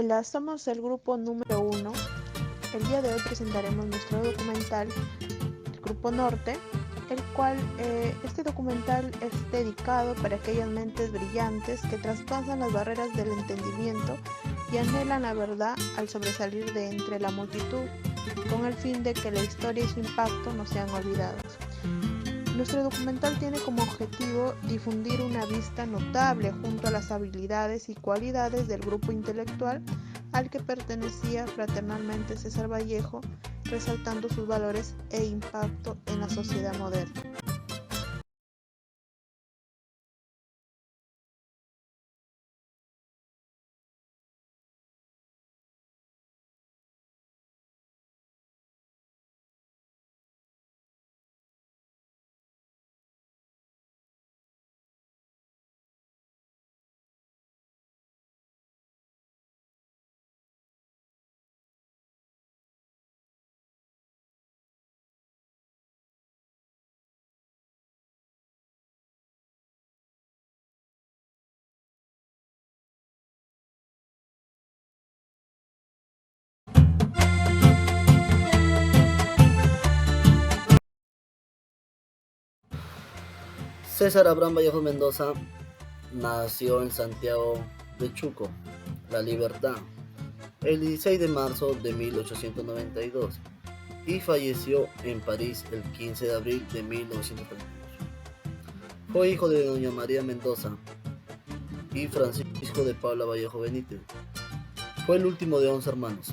Hola, somos el grupo número 1. El día de hoy presentaremos nuestro documental, el Grupo Norte, el cual este documental es dedicado para aquellas mentes brillantes que traspasan las barreras del entendimiento y anhelan la verdad al sobresalir de entre la multitud, con el fin de que la historia y su impacto no sean olvidados. Nuestro documental tiene como objetivo difundir una vista notable junto a las habilidades y cualidades del grupo intelectual al que pertenecía fraternalmente César Vallejo, resaltando sus valores e impacto en la sociedad moderna. César Abraham Vallejo Mendoza nació en Santiago de Chuco, La Libertad, el 16 de marzo de 1892 y falleció en París el 15 de abril de 1938. Fue hijo de doña María Mendoza y Francisco de Paula Vallejo Benítez. Fue el último de 11 hermanos.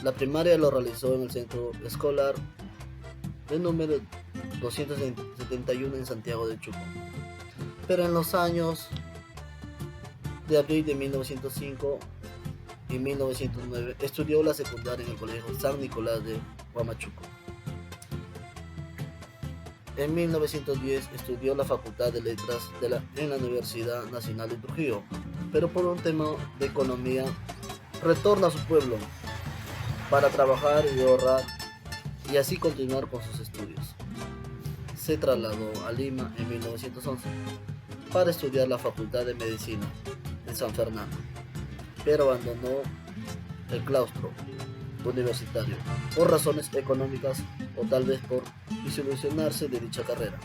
La primaria lo realizó en el centro escolar de número 271 en Santiago de Chuco. Pero en los años de abril de 1905 y 1909 estudió la secundaria en el Colegio San Nicolás de Huamachuco. En 1910 estudió la Facultad de Letras en la Universidad Nacional de Trujillo, pero por un tema de economía retorna a su pueblo para trabajar y ahorrar y así continuar con sus estudios. Se trasladó a Lima en 1911 para estudiar la Facultad de Medicina en San Fernando, pero abandonó el claustro universitario por razones económicas o tal vez por desilusionarse de dicha carrera.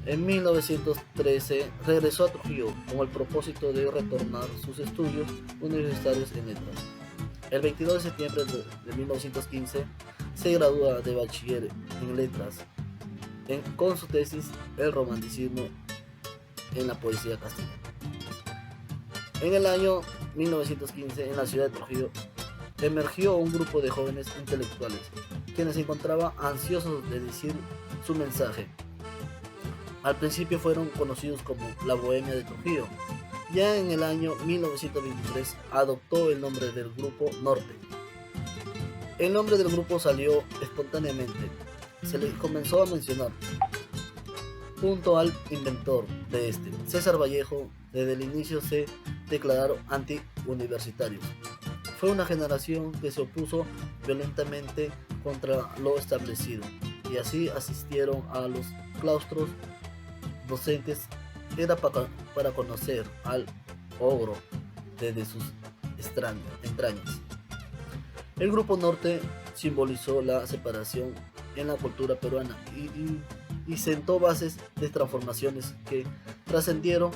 En 1913 regresó a Trujillo con el propósito de retornar sus estudios universitarios en letras. El 22 de septiembre de 1915 se gradúa de bachiller en letras con su tesis El romanticismo en la poesía castellana. En el año 1915, en la ciudad de Trujillo, emergió un grupo de jóvenes intelectuales, quienes se encontraban ansiosos de decir su mensaje. Al principio fueron conocidos como la Bohemia de Trujillo. Ya en el año 1923 adoptó el nombre del Grupo Norte. El nombre del grupo salió espontáneamente. Se le comenzó a mencionar junto al inventor de este, César Vallejo. Desde el inicio se declararon anti-universitarios. Fue una generación que se opuso violentamente contra lo establecido y así asistieron a los claustros docentes. Era para conocer al ogro desde sus entrañas. El Grupo Norte simbolizó la separación en la cultura peruana y sentó bases de transformaciones que trascendieron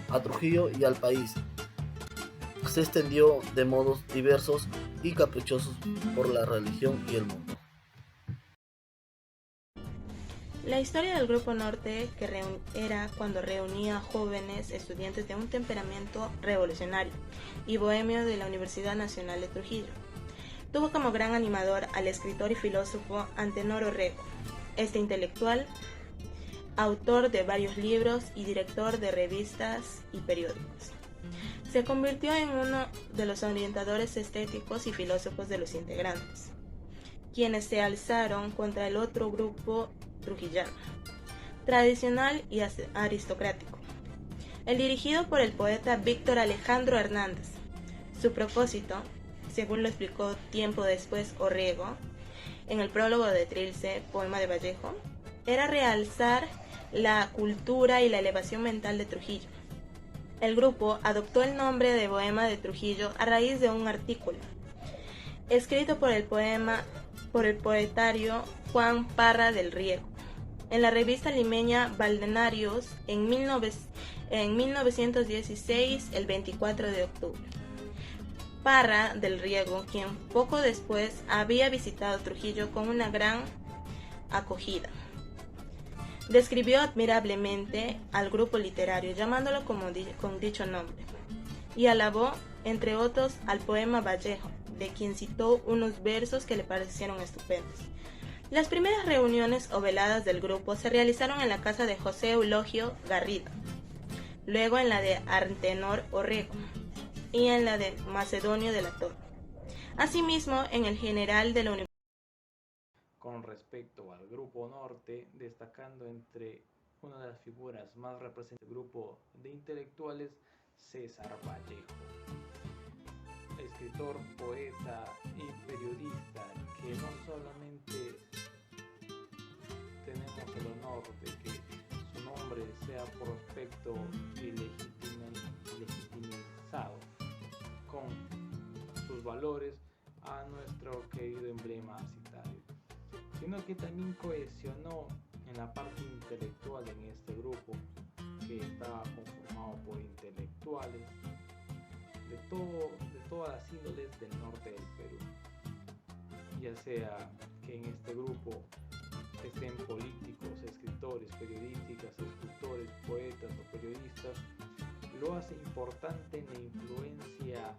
a Trujillo y al país. Se extendió de modos diversos y caprichosos por la religión y el mundo. La historia del Grupo Norte era cuando reunía jóvenes estudiantes de un temperamento revolucionario y bohemio de la Universidad Nacional de Trujillo. Tuvo como gran animador al escritor y filósofo Antenor Orrego. Este intelectual, autor de varios libros y director de revistas y periódicos, se convirtió en uno de los orientadores estéticos y filósofos de los integrantes, quienes se alzaron contra el otro grupo trujillano, tradicional y aristocrático, el dirigido por el poeta Víctor Alejandro Hernández. Su propósito, según lo explicó tiempo después Orrego, en el prólogo de Trilce, poema de Vallejo, era realzar la cultura y la elevación mental de Trujillo. El grupo adoptó el nombre de Bohema de Trujillo a raíz de un artículo escrito por el poetario Juan Parra del Riego en la revista limeña Baldenarios en 1916, el 24 de octubre. Parra del Riego, quien poco después había visitado Trujillo con una gran acogida, describió admirablemente al grupo literario, llamándolo con dicho nombre, y alabó, entre otros, al poema Vallejo, de quien citó unos versos que le parecieron estupendos. Las primeras reuniones o veladas del grupo se realizaron en la casa de José Eulogio Garrido, luego en la de Antenor Orrego y en la de Macedonio de la Torre. Asimismo, en el general de la Universidad. Con respecto al Grupo Norte, destacando entre una de las figuras más representativas del grupo de intelectuales, César Vallejo, escritor, poeta y periodista, que no solamente tenemos el honor de que su nombre sea prospecto y legitimizado con sus valores a nuestro querido emblema citario, sino que también cohesionó en la parte intelectual en este grupo, que estaba conformado por intelectuales de todas las índoles del norte del Perú, ya sea que en este grupo estén políticos, escritores, periodistas, escultores, poetas o periodistas. Lo hace importante en la influencia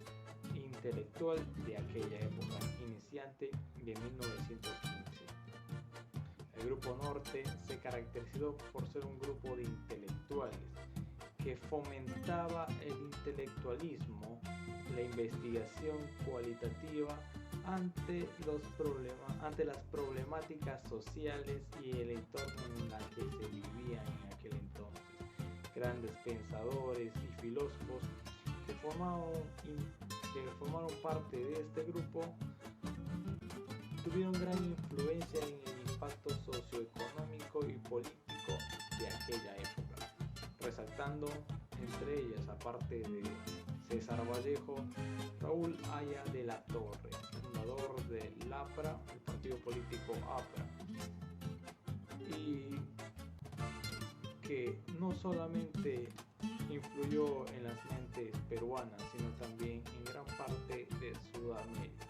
intelectual de aquella época iniciante de 1915. El Grupo Norte se caracterizó por ser un grupo de intelectuales que fomentaba el intelectualismo, la investigación cualitativa ante las problemáticas sociales y el entorno en el que se vivía en aquel entonces. Grandes pensadores y filósofos que formaron parte de este grupo tuvieron gran influencia en el impacto socioeconómico y político de aquella época, resaltando entre ellas, aparte de César Vallejo, Raúl Haya de la Torre, fundador del APRA, el partido político APRA, y que no solamente influyó en las mentes peruanas, sino también en gran parte de Sudamérica.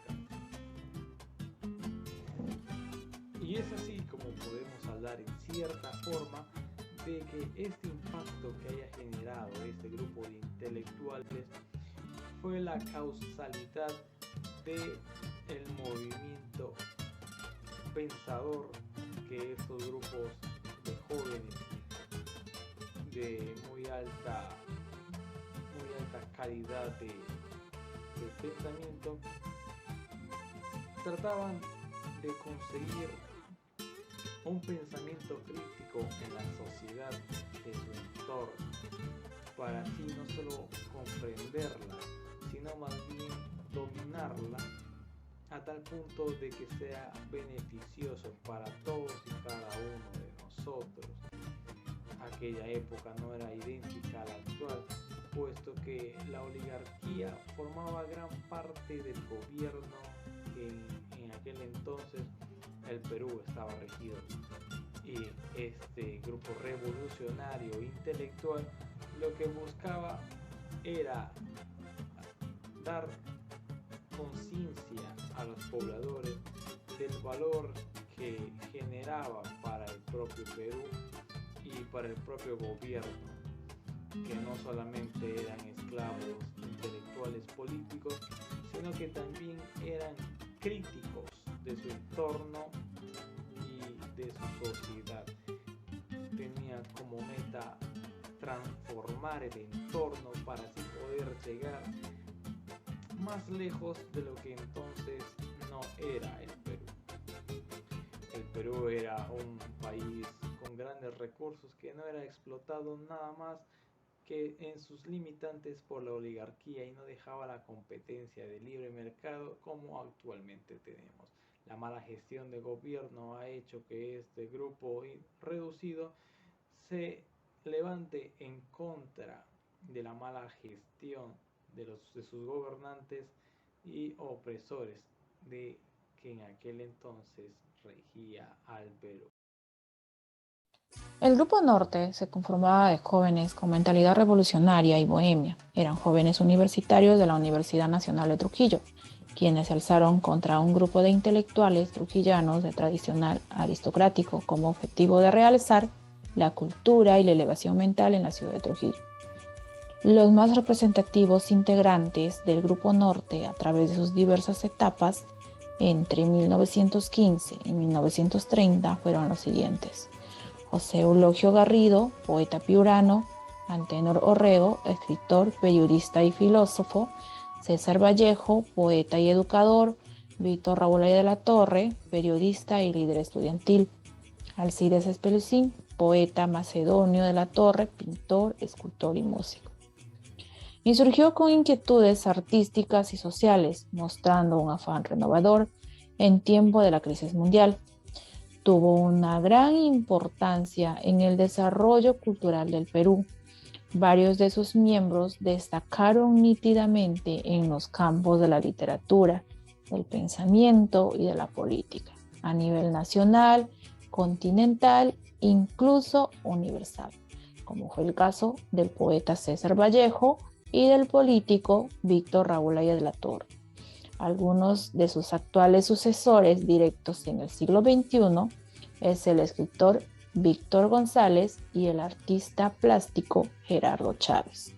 Y es así como podemos hablar en cierta forma de que este impacto que haya generado este grupo de intelectuales fue la causalidad del movimiento pensador que estos grupos de jóvenes de muy alta calidad de pensamiento trataban de conseguir un pensamiento crítico en la sociedad de su entorno, para así no solo comprenderla, sino más bien dominarla a tal punto de que sea beneficioso para todos y cada uno de nosotros. Aquella época no era idéntica a la actual, puesto que la oligarquía formaba gran parte del gobierno que en aquel entonces el Perú estaba regido, y este grupo revolucionario intelectual lo que buscaba era dar conciencia a los pobladores del valor que generaba para el propio Perú y para el propio gobierno, que no solamente eran esclavos intelectuales políticos, sino que también eran críticos de su entorno y de su sociedad. Tenía como meta transformar el entorno para así poder llegar más lejos de lo que entonces no era el Perú. El Perú era un país con grandes recursos que no era explotado nada más que en sus limitantes por la oligarquía, y no dejaba la competencia de libre mercado como actualmente tenemos. La mala gestión de gobierno ha hecho que este grupo reducido se levante en contra de la mala gestión de sus gobernantes y opresores de que en aquel entonces regía al Perú. El Grupo Norte se conformaba de jóvenes con mentalidad revolucionaria y bohemia. Eran jóvenes universitarios de la Universidad Nacional de Trujillo, quienes se alzaron contra un grupo de intelectuales trujillanos de tradicional aristocrático como objetivo de realzar la cultura y la elevación mental en la ciudad de Trujillo. Los más representativos integrantes del Grupo Norte a través de sus diversas etapas entre 1915 y 1930 fueron los siguientes: José Eulogio Garrido, poeta piurano; Antenor Orrego, escritor, periodista y filósofo; César Vallejo, poeta y educador; Víctor Raúl de la Torre, periodista y líder estudiantil; Alcides Espelucín, poeta; Macedonio de la Torre, pintor, escultor y músico. Y surgió con inquietudes artísticas y sociales, mostrando un afán renovador en tiempo de la crisis mundial. Tuvo una gran importancia en el desarrollo cultural del Perú. Varios de sus miembros destacaron nítidamente en los campos de la literatura, del pensamiento y de la política, a nivel nacional, continental, incluso universal, como fue el caso del poeta César Vallejo y del político Víctor Raúl de la Torre. Algunos de sus actuales sucesores directos en el siglo XXI es el escritor Víctor González y el artista plástico Gerardo Chávez.